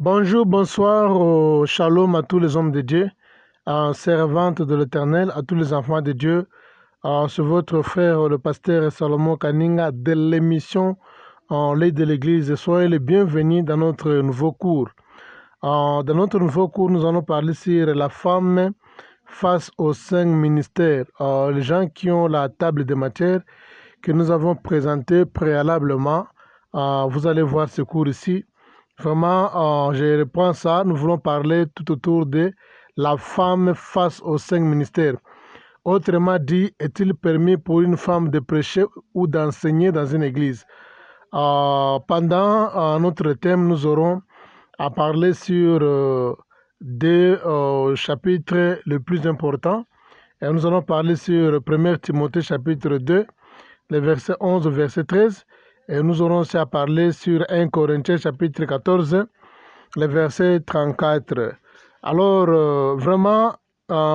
Bonjour, bonsoir, shalom à tous les hommes de Dieu, servantes de l'Éternel, à tous les enfants de Dieu. C'est votre frère, le pasteur Salomon Kaninga de l'émission L'œil de l'Église. Soyez les bienvenus dans notre nouveau cours. Dans notre nouveau cours, nous allons parler sur la femme face aux cinq ministères. Les gens qui ont la table de matière que nous avons présentée préalablement. Vous allez voir ce cours ici. Vraiment, je reprends ça. Nous voulons parler tout autour de la femme face aux cinq ministères. Autrement dit, est-il permis pour une femme de prêcher ou d'enseigner dans une église? Pendant notre thème, nous aurons à parler sur deux chapitres les plus importants. Et nous allons parler sur 1 Timothée chapitre 2, les versets 11 au verset 13. Et nous aurons aussi à parler sur 1 Corinthiens chapitre 14, le verset 34. Alors, vraiment,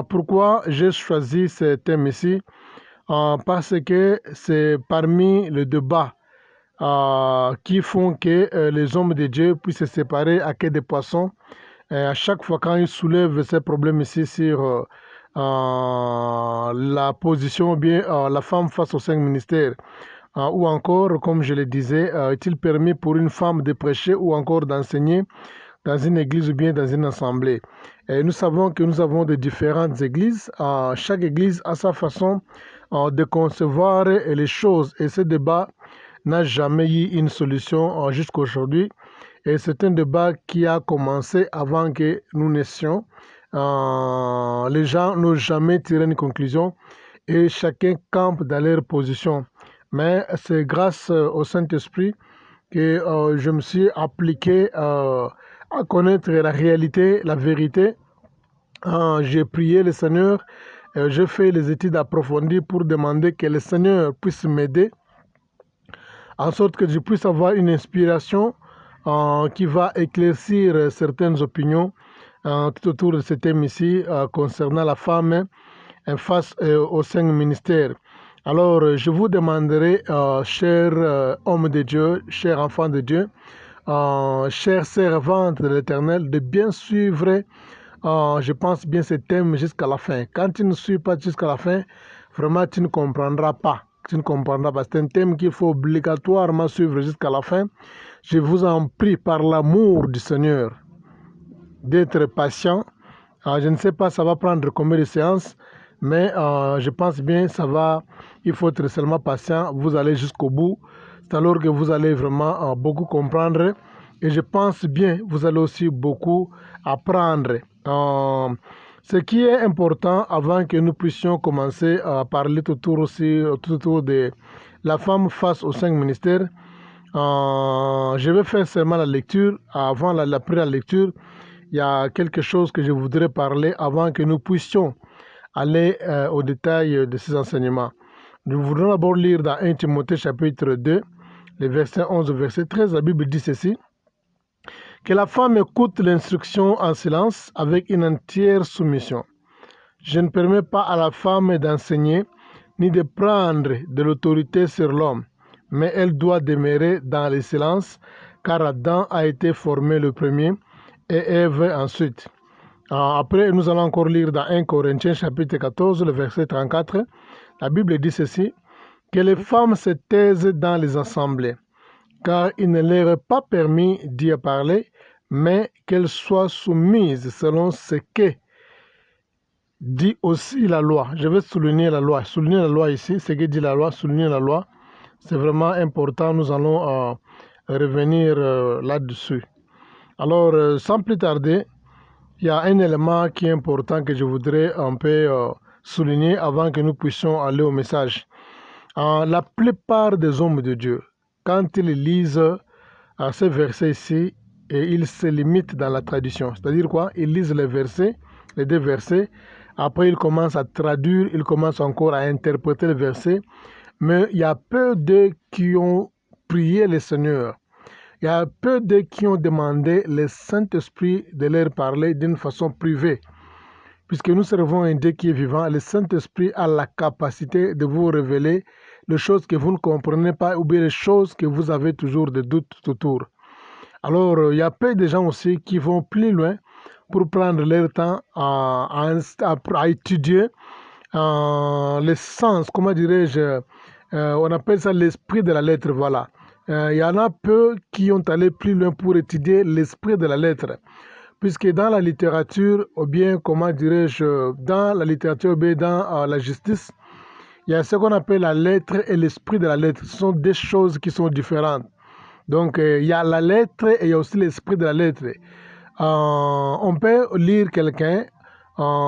pourquoi j'ai choisi ce thème ici? Parce que c'est parmi les débats qui font que les hommes de Dieu puissent se séparer à quai des poissons. À chaque fois quand ils soulèvent ces problèmes ici sur la position ou bien la femme face aux cinq ministères, ou encore, comme je le disais, est-il permis pour une femme de prêcher ou encore d'enseigner dans une église ou bien dans une assemblée? Et nous savons que nous avons de différentes églises. Chaque église a sa façon de concevoir les choses. Et ce débat n'a jamais eu une solution jusqu'à aujourd'hui. Et c'est un débat qui a commencé avant que nous naissions. Les gens n'ont jamais tiré une conclusion et chacun campe dans leur position. Mais c'est grâce au Saint-Esprit que je me suis appliqué à connaître la réalité, la vérité. J'ai prié le Seigneur, j'ai fait les études approfondies pour demander que le Seigneur puisse m'aider, en sorte que je puisse avoir une inspiration qui va éclaircir certaines opinions tout autour de ce thème ici concernant la femme face aux cinq ministères. Alors, je vous demanderai, chers hommes de Dieu, chers enfants de Dieu, chères servantes de l'Éternel, de bien suivre, je pense bien ce thème jusqu'à la fin. Quand tu ne suis pas jusqu'à la fin, vraiment, tu ne comprendras pas. Tu ne comprendras pas. C'est un thème qu'il faut obligatoirement suivre jusqu'à la fin. Je vous en prie, par l'amour du Seigneur, d'être patient. Je ne sais pas, ça va prendre combien de séances, mais je pense bien, il faut être seulement patient, vous allez jusqu'au bout. C'est alors que vous allez vraiment beaucoup comprendre. Et je pense bien, vous allez aussi beaucoup apprendre. Ce qui est important avant que nous puissions commencer à parler tout autour de la femme face aux cinq ministères, je vais faire seulement la lecture. Avant après la lecture, il y a quelque chose que je voudrais parler avant que nous puissions aller au détail de ces enseignements. Nous voudrons d'abord lire dans 1 Timothée chapitre 2, les versets 11 au verset 13. La Bible dit ceci: que la femme écoute l'instruction en silence avec une entière soumission. Je ne permets pas à la femme d'enseigner ni de prendre de l'autorité sur l'homme, mais elle doit demeurer dans le silence, car Adam a été formé le premier et Ève ensuite. Après, nous allons encore lire dans 1 Corinthiens chapitre 14, le verset 34. La Bible dit ceci: que les femmes se taisent dans les assemblées, car il ne leur est pas permis d'y parler, mais qu'elles soient soumises selon ce que dit aussi la loi. Je vais souligner la loi. Souligner la loi ici, ce que dit la loi, souligner la loi. C'est vraiment important. Nous allons revenir là-dessus. Alors, sans plus tarder, il y a un élément qui est important que je voudrais un peu souligner avant que nous puissions aller au message. La plupart des hommes de Dieu, quand ils lisent ces versets ici, et ils se limitent dans la tradition. C'est-à-dire quoi? Ils lisent les versets, les deux versets, après ils commencent à traduire, ils commencent encore à interpréter le verset, mais il y a peu d'eux qui ont prié le Seigneur. Il y a peu d'eux qui ont demandé le Saint-Esprit de leur parler d'une façon privée. Puisque nous servons un Dieu qui est vivant, le Saint-Esprit a la capacité de vous révéler les choses que vous ne comprenez pas ou bien les choses que vous avez toujours des doutes autour. Alors, il y a peu de gens aussi qui vont plus loin pour prendre leur temps à étudier le sens, comment dirais-je, on appelle ça l'esprit de la lettre, voilà. Il y en a peu qui ont allé plus loin pour étudier l'esprit de la lettre, puisque dans la littérature, ou bien, comment dirais-je, dans la littérature, ou bien dans la justice, il y a ce qu'on appelle la lettre et l'esprit de la lettre. Ce sont des choses qui sont différentes. Donc, il y a la lettre et il y a aussi l'esprit de la lettre. On peut lire quelqu'un,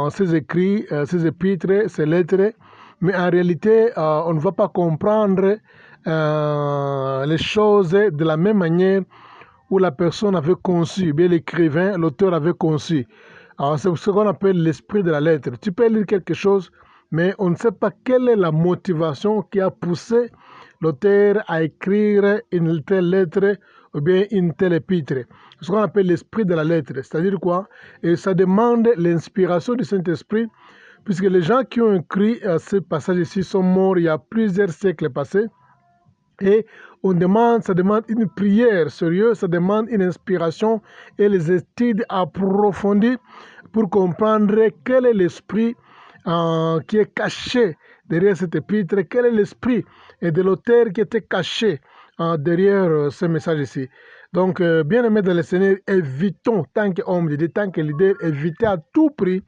ses écrits, ses épîtres, ses lettres, mais en réalité, on ne va pas comprendre les choses de la même manière où la personne avait conçu, bien l'écrivain, l'auteur avait conçu. Alors, c'est ce qu'on appelle l'esprit de la lettre. Tu peux lire quelque chose, mais on ne sait pas quelle est la motivation qui a poussé l'auteur à écrire une telle lettre ou bien une telle épître. C'est ce qu'on appelle l'esprit de la lettre. C'est-à-dire quoi? Et ça demande l'inspiration du Saint-Esprit, puisque les gens qui ont écrit ce passage ici sont morts il y a plusieurs siècles passés. Et ça demande une prière sérieuse, ça demande une inspiration et les études approfondies pour comprendre quel est l'esprit qui est caché derrière cet épître, quel est l'esprit de l'auteur qui était caché derrière ce message ici. Donc, bien aimés dans le Seigneur, évitons, tant qu'homme de Dieu, tant que leader, évitez à tout prix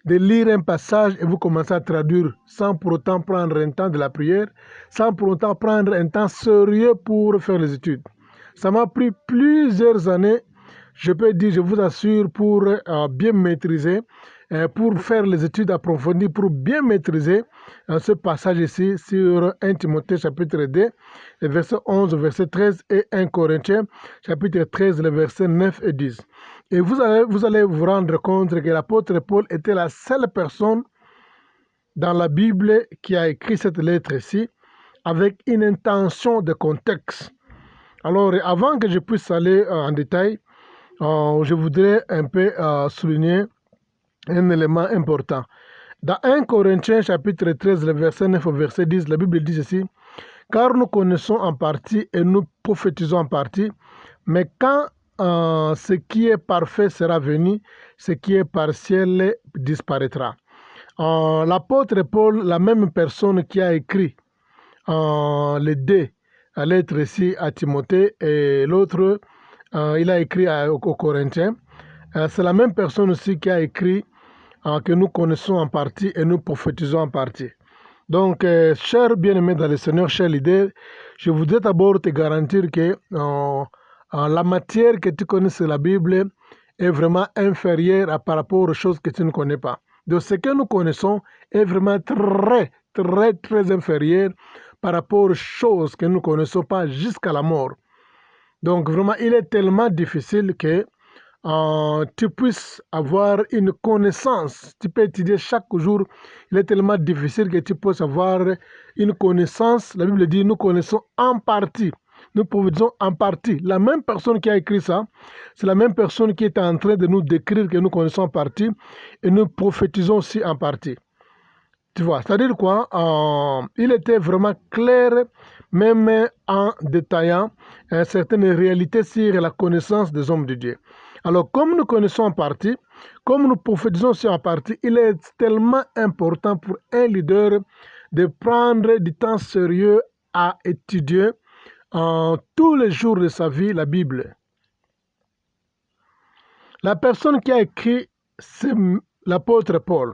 de lire un passage et vous commencez à traduire sans pour autant prendre un temps de la prière, sans pour autant prendre un temps sérieux pour faire les études. Ça m'a pris plusieurs années, je peux dire, je vous assure, pour bien maîtriser, pour faire les études approfondies, pour bien maîtriser ce passage ici sur 1 Timothée chapitre 2, le verset 11, verset 13 et 1 Corinthiens chapitre 13, le verset 9 et 10. Et vous allez vous rendre compte que l'apôtre Paul était la seule personne dans la Bible qui a écrit cette lettre-ci avec une intention de contexte. Alors, avant que je puisse aller en détail, je voudrais un peu souligner un élément important. Dans 1 Corinthiens chapitre 13, le verset 9 au verset 10, la Bible dit ceci: « Car nous connaissons en partie et nous prophétisons en partie, mais quand ce qui est parfait sera venu, ce qui est partiel disparaîtra. » L'apôtre Paul, la même personne qui a écrit les deux lettres ici à Timothée et l'autre, il a écrit aux Corinthiens. C'est la même personne aussi qui a écrit que nous connaissons en partie et nous prophétisons en partie. Donc, chers bien-aimés dans le Seigneur, chers leaders, je voudrais d'abord te garantir que la matière que tu connais sur la Bible est vraiment inférieure par rapport aux choses que tu ne connais pas. Donc, ce que nous connaissons est vraiment très, très, très inférieur par rapport aux choses que nous ne connaissons pas jusqu'à la mort. Donc, vraiment, il est tellement difficile que tu puisses avoir une connaissance. Tu peux étudier chaque jour. Il est tellement difficile que tu puisses avoir une connaissance. La Bible dit, nous connaissons en partie. Nous prophétisons en partie. La même personne qui a écrit ça, c'est la même personne qui est en train de nous décrire que nous connaissons en partie et nous prophétisons aussi en partie. Tu vois, c'est-à-dire quoi? Il était vraiment clair, même en détaillant certaines réalités sur la connaissance des hommes de Dieu. Alors, comme nous connaissons en partie, comme nous prophétisons aussi en partie, il est tellement important pour un leader de prendre du temps sérieux à étudier tous les jours de sa vie la Bible. La personne qui a écrit, c'est l'apôtre Paul.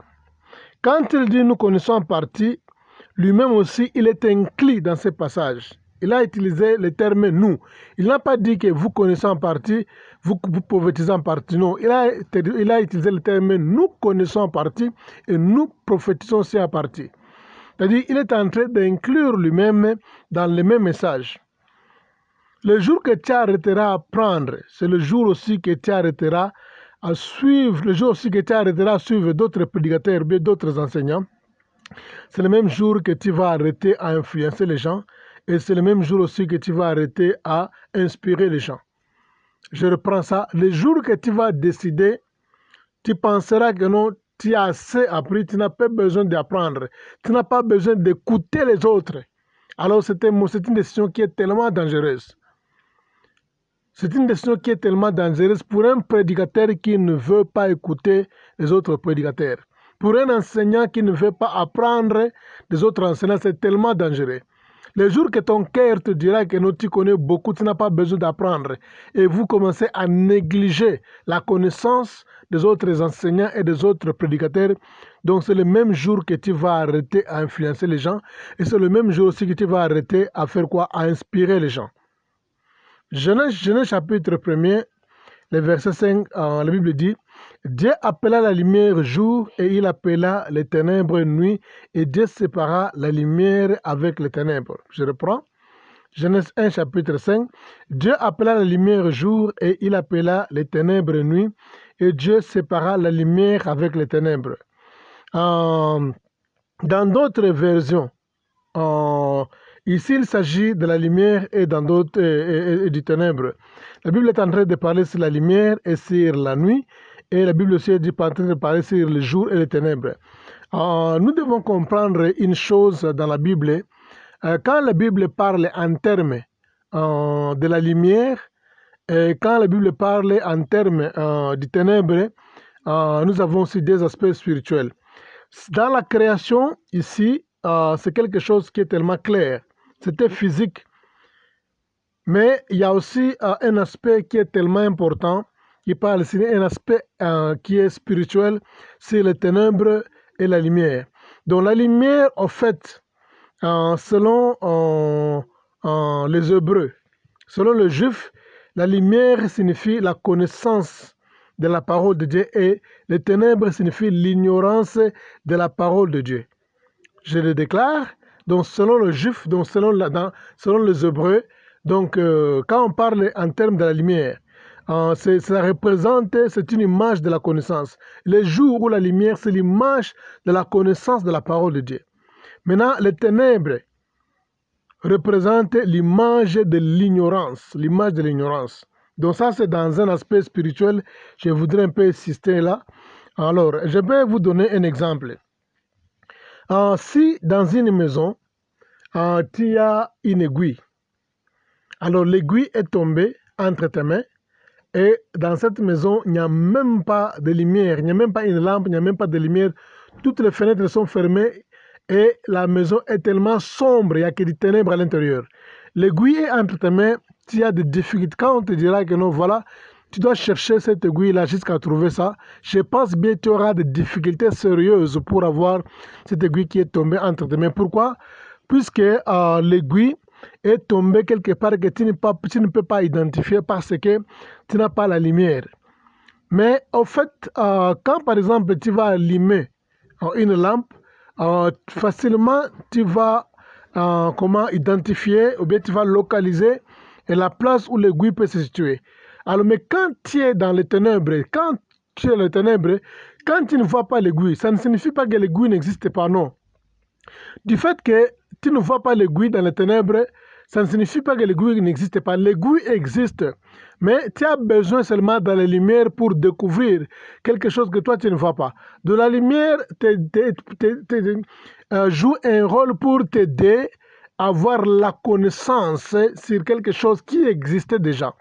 Quand il dit nous connaissons en partie, lui-même aussi, il est inclus dans ce passage. Il a utilisé le terme nous. Il n'a pas dit que vous connaissez en partie, vous prophétisez en partie. Non, il a utilisé le terme nous connaissons en partie et nous prophétisons aussi en partie. C'est-à-dire qu'il est en train d'inclure lui-même dans le même message. Le jour que tu arrêteras à prendre, c'est le jour aussi que tu arrêteras à suivre, le jour aussi que tu arrêteras à suivre d'autres prédicateurs, bien d'autres enseignants. C'est le même jour que tu vas arrêter à influencer les gens et c'est le même jour aussi que tu vas arrêter à inspirer les gens. Je reprends ça. Le jour que tu vas décider, tu penseras que non, tu as assez appris, tu n'as pas besoin d'apprendre, tu n'as pas besoin d'écouter les autres. Alors c'est une décision qui est tellement dangereuse. C'est une décision qui est tellement dangereuse pour un prédicateur qui ne veut pas écouter les autres prédicateurs. Pour un enseignant qui ne veut pas apprendre des autres enseignants, c'est tellement dangereux. Le jour que ton cœur te dira que non, tu connais beaucoup, tu n'as pas besoin d'apprendre, et vous commencez à négliger la connaissance des autres enseignants et des autres prédicateurs, donc c'est le même jour que tu vas arrêter à influencer les gens, et c'est le même jour aussi que tu vas arrêter à faire quoi? À inspirer les gens. Genèse chapitre 1er, le verset 5, la Bible dit, Dieu appela la lumière jour et il appela les ténèbres nuit et Dieu sépara la lumière avec les ténèbres. Je reprends. Genèse 1 chapitre 5. Dieu appela la lumière jour et il appela les ténèbres nuit et Dieu sépara la lumière avec les ténèbres. Dans d'autres versions, ici il s'agit de la lumière et dans d'autres et du ténèbre. La Bible est en train de parler sur la lumière et sur la nuit. Et la Bible aussi est en train de parler sur le jour et les ténèbres. Nous devons comprendre une chose dans la Bible. Quand la Bible parle en termes de la lumière, et quand la Bible parle en termes du ténèbre, nous avons aussi des aspects spirituels. Dans la création, ici, c'est quelque chose qui est tellement clair. C'était physique. Mais il y a aussi un aspect qui est tellement important. Il parle ici d'un aspect qui est spirituel, c'est les ténèbres et la lumière. Donc la lumière, en fait, selon les Hébreux, selon les Juifs, la lumière signifie la connaissance de la parole de Dieu et les ténèbres signifient l'ignorance de la parole de Dieu. Je le déclare, donc selon les Juifs, donc selon les Hébreux, donc quand on parle en termes de la lumière, ça représente, c'est une image de la connaissance. Les jours où la lumière, c'est l'image de la connaissance de la parole de Dieu. Maintenant, les ténèbres représentent l'image de l'ignorance, l'image de l'ignorance. Donc ça, c'est dans un aspect spirituel, je voudrais un peu insister là. Alors, je vais vous donner un exemple. Si dans une maison, tu as une aiguille, alors l'aiguille est tombée entre tes mains, et dans cette maison, il n'y a même pas de lumière, il n'y a même pas une lampe, il n'y a même pas de lumière. Toutes les fenêtres sont fermées et la maison est tellement sombre, il n'y a que des ténèbres à l'intérieur. L'aiguille est entre tes mains, tu as des difficultés. Quand on te dira que non, voilà, tu dois chercher cette aiguille-là jusqu'à trouver ça, je pense bien que tu auras des difficultés sérieuses pour avoir cette aiguille qui est tombée entre tes mains. Pourquoi? Puisque l'aiguille est tombée quelque part que tu ne peux pas identifier parce que tu n'as pas la lumière. Mais en fait, quand par exemple tu vas allumer une lampe, facilement tu vas comment identifier ou bien tu vas localiser la place où l'aiguille peut se situer. Alors, mais quand tu es dans les ténèbres, quand tu es dans les ténèbres, quand tu ne vois pas l'aiguille, ça ne signifie pas que l'aiguille n'existe pas, non. Du fait que tu ne vois pas l'aiguille dans les ténèbres, ça ne signifie pas que l'aiguille n'existe pas. L'aiguille existe, mais tu as besoin seulement de la lumière pour découvrir quelque chose que toi tu ne vois pas. De la lumière joue un rôle pour t'aider à avoir la connaissance sur quelque chose qui existait déjà.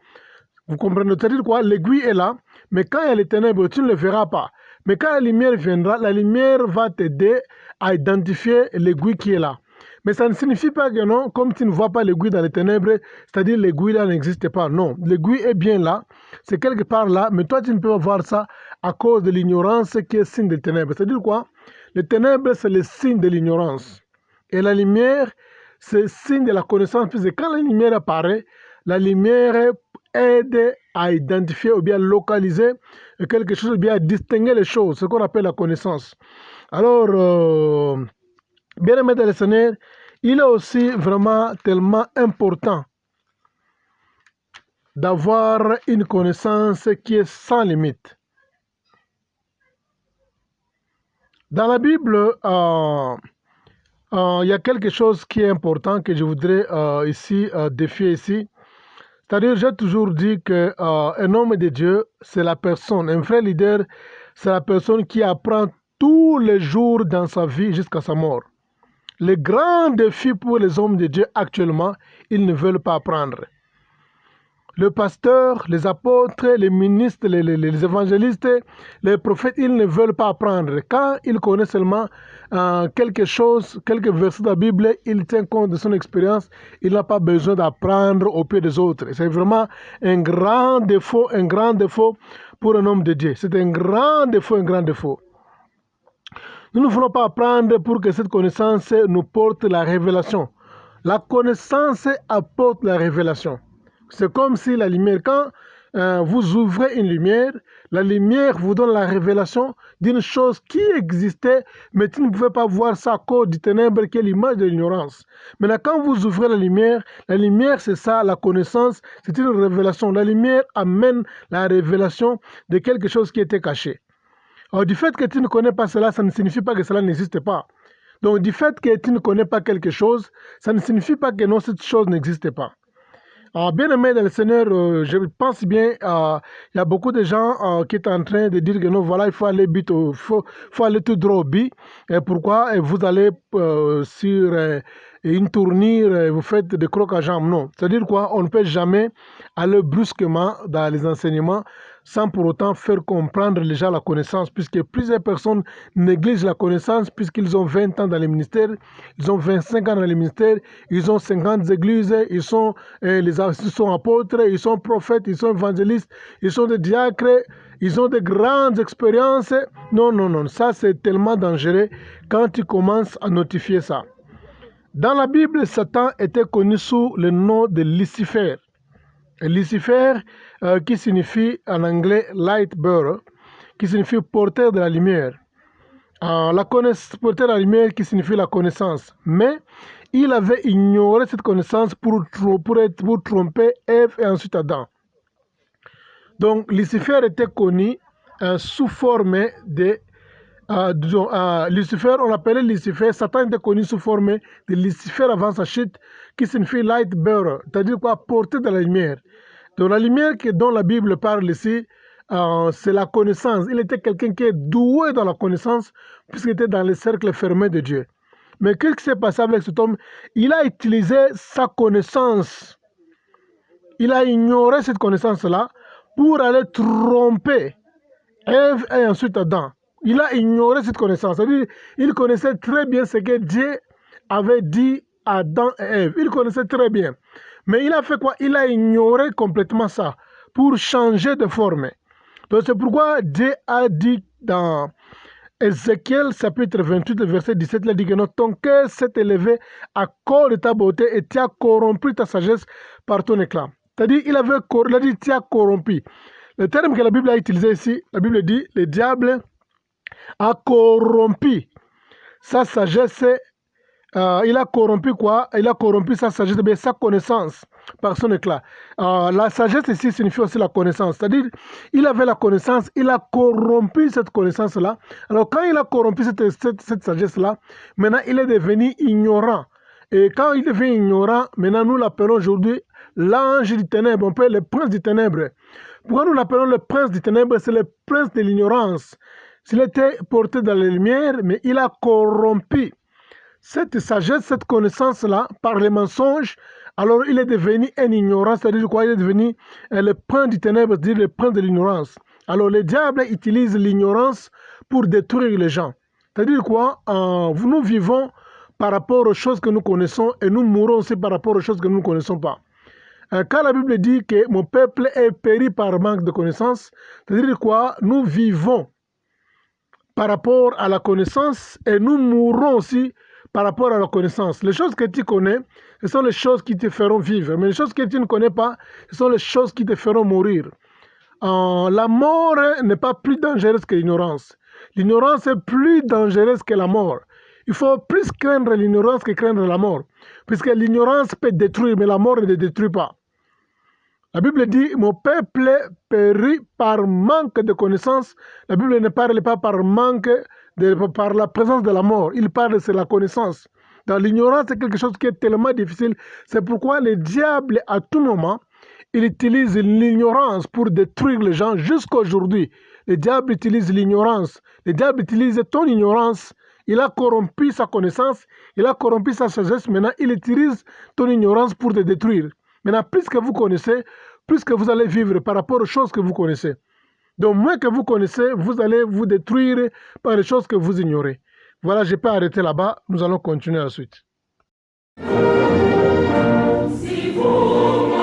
Vous comprenez? C'est-à-dire quoi? L'aiguille est là, mais quand il y a les ténèbres, tu ne le verras pas. Mais quand la lumière viendra, la lumière va t'aider à identifier l'aiguille qui est là. Mais ça ne signifie pas que non, comme tu ne vois pas l'aiguille dans les ténèbres, c'est-à-dire l'aiguille là n'existe pas. Non, l'aiguille est bien là, c'est quelque part là, mais toi tu ne peux pas voir ça à cause de l'ignorance qui est signe des ténèbres. C'est-à-dire quoi? Les ténèbres, c'est le signe de l'ignorance. Et la lumière, c'est le signe de la connaissance. Puisque quand la lumière apparaît, la lumière aide à identifier ou bien localiser quelque chose, ou bien à distinguer les choses, ce qu'on appelle la connaissance. Alors, bien aimé dans le Seigneur, il est aussi vraiment tellement important d'avoir une connaissance qui est sans limite. Dans la Bible, il y a quelque chose qui est important que je voudrais défier ici. C'est-à-dire, j'ai toujours dit qu'un homme de Dieu, c'est la personne, un vrai leader, c'est la personne qui apprend tous les jours dans sa vie jusqu'à sa mort. Le grand défi pour les hommes de Dieu actuellement, ils ne veulent pas apprendre. le pasteur, les apôtres, les ministres, les évangélistes, les prophètes, ils ne veulent pas apprendre. Quand ils connaissent seulement quelque chose, quelques versets de la Bible, il tient compte de son expérience. Il n'a pas besoin d'apprendre au pied des autres. C'est vraiment un grand défaut pour un homme de Dieu. C'est un grand défaut, un grand défaut. Nous ne voulons pas apprendre pour que cette connaissance nous porte la révélation. La connaissance apporte la révélation. C'est comme si la lumière, quand vous ouvrez une lumière, la lumière vous donne la révélation d'une chose qui existait, mais tu ne pouvez pas voir ça à cause du ténèbre qui est l'image de l'ignorance. Maintenant, quand vous ouvrez la lumière c'est ça, la connaissance, c'est une révélation. La lumière amène la révélation de quelque chose qui était caché. Alors, du fait que tu ne connais pas cela, ça ne signifie pas que cela n'existe pas. Donc, du fait que tu ne connais pas quelque chose, ça ne signifie pas que non, cette chose n'existe pas. Bien aimé dans le Seigneur, je pense bien, il y a beaucoup de gens qui sont en train de dire que non, voilà, il faut aller faut aller tout droit au but. Et pourquoi vous allez sur une tournure, vous faites des crocs à jambes? Non. C'est-à-dire quoi? On ne peut jamais aller brusquement dans les enseignements sans pour autant faire comprendre déjà la connaissance, puisque plusieurs personnes négligent la connaissance, puisqu'ils ont 20 ans dans les ministères, ils ont 25 ans dans les ministères, ils ont 50 églises, ils sont apôtres, ils sont prophètes, ils sont évangélistes, ils sont des diacres, ils ont de grandes expériences. Non, non, non, ça c'est tellement dangereux quand tu commences à notifier ça. Dans la Bible, Satan était connu sous le nom de Lucifer. Et Lucifer, qui signifie en anglais light bearer, qui signifie porteur de la lumière. Porteur de la lumière qui signifie la connaissance. Mais il avait ignoré cette connaissance pour tromper Ève et ensuite Adam. Donc Lucifer était connu sous forme de Lucifer, on l'appelait Lucifer, Satan était connu sous forme de Lucifer avant sa chute, qui signifie light bearer, c'est-à-dire quoi, porter de la lumière. Donc la lumière dont la Bible parle ici, c'est la connaissance. Il était quelqu'un qui est doué dans la connaissance, puisqu'il était dans le cercle fermé de Dieu. Mais qu'est-ce qui s'est passé avec cet homme? Il a utilisé sa connaissance. Il a ignoré cette connaissance-là pour aller tromper Ève et ensuite Adam. Il a ignoré cette connaissance. C'est-à-dire, il connaissait très bien ce que Dieu avait dit à Adam et Ève. Il connaissait très bien. Mais il a fait quoi? Il a ignoré complètement ça pour changer de forme. Donc c'est pourquoi Dieu a dit dans Ézéchiel chapitre 28, verset 17, il a dit que ton cœur s'est élevé à cause de ta beauté et tu as corrompu ta sagesse par ton éclat. C'est-à-dire, il a dit tu as corrompu. Le terme que la Bible a utilisé ici, la Bible dit, le diable a corrompu sa sagesse. Il a corrompu quoi? Il a corrompu sa sagesse, bien sa connaissance par son éclat. La sagesse ici signifie aussi la connaissance. C'est-à-dire, il avait la connaissance, il a corrompu cette connaissance-là. Alors, quand il a corrompu cette sagesse-là, maintenant, il est devenu ignorant. Et quand il devient ignorant, maintenant, nous l'appelons aujourd'hui l'ange du ténèbre, on peut le prince du ténèbre. Pourquoi nous l'appelons le prince du ténèbre? C'est le prince de l'ignorance. S'il était porté dans la lumière, mais il a corrompu cette sagesse, cette connaissance-là, par les mensonges, alors il est devenu un ignorant, c'est-à-dire quoi? Il est devenu le prince du ténèbre, c'est-à-dire le prince de l'ignorance. Alors le diable utilise l'ignorance pour détruire les gens. C'est-à-dire quoi? Nous vivons par rapport aux choses que nous connaissons et nous mourons aussi par rapport aux choses que nous ne connaissons pas. Quand la Bible dit que mon peuple est péri par manque de connaissance, c'est-à-dire quoi? Nous vivons par rapport à la connaissance et nous mourrons aussi par rapport à la connaissance. Les choses que tu connais, ce sont les choses qui te feront vivre. Mais les choses que tu ne connais pas, ce sont les choses qui te feront mourir. La mort n'est pas plus dangereuse que l'ignorance. L'ignorance est plus dangereuse que la mort. Il faut plus craindre l'ignorance que craindre la mort. Puisque l'ignorance peut détruire, mais la mort ne détruit pas. La Bible dit, mon peuple périt par manque de connaissance. La Bible ne parle pas par par la présence de la mort. Il parle de la connaissance. Dans l'ignorance, c'est quelque chose qui est tellement difficile. C'est pourquoi le diable, à tout moment, il utilise l'ignorance pour détruire les gens jusqu'à aujourd'hui. Le diable utilise l'ignorance. Le diable utilise ton ignorance. Il a corrompu sa connaissance. Il a corrompu sa sagesse. Maintenant, il utilise ton ignorance pour te détruire. Maintenant, plus que vous connaissez, plus que vous allez vivre par rapport aux choses que vous connaissez. Donc, moins que vous connaissez, vous allez vous détruire par les choses que vous ignorez. Voilà, je peux arrêter là-bas. Nous allons continuer ensuite. Si vous